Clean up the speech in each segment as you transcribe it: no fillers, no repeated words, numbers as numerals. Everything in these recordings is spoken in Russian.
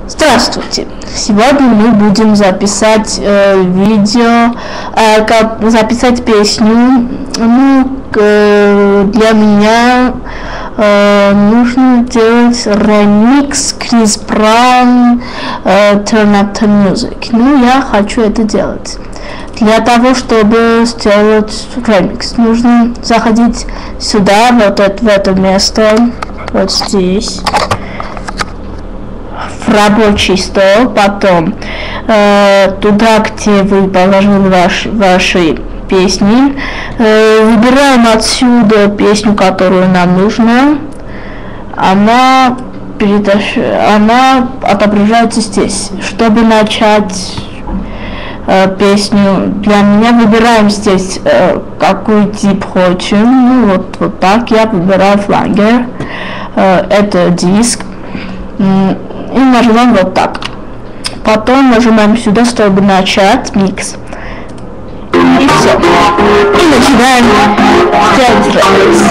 Здравствуйте! Сегодня мы будем записать записать песню. Для меня нужно делать ремикс Chris Brown Turn Up the Music. Я хочу это делать. Для того, чтобы сделать ремикс, нужно заходить сюда, в это место, вот здесь, в рабочий стол, потом туда, где вы положили ваши песни, выбираем отсюда песню, которую нам нужна, она отображается здесь. Чтобы начать песню, для меня выбираем здесь какой тип хотим. Вот так я выбираю флангер, это диск, и нажимаем вот так. Потом нажимаем сюда, чтобы начать микс. И все. И начинаем делать ремикс.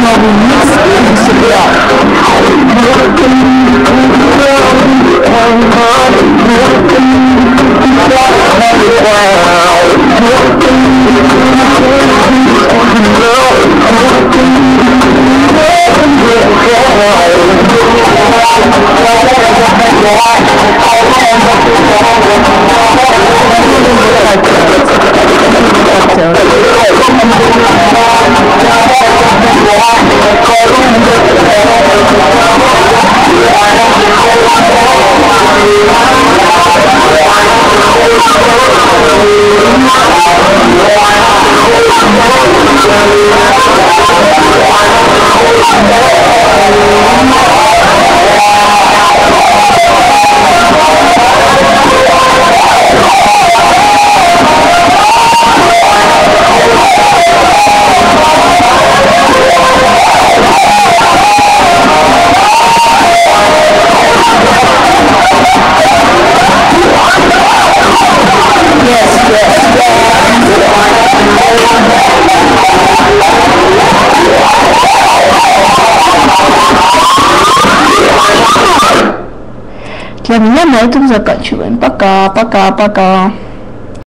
Новый микс всегда. Для меня на этом заканчиваем. Пока.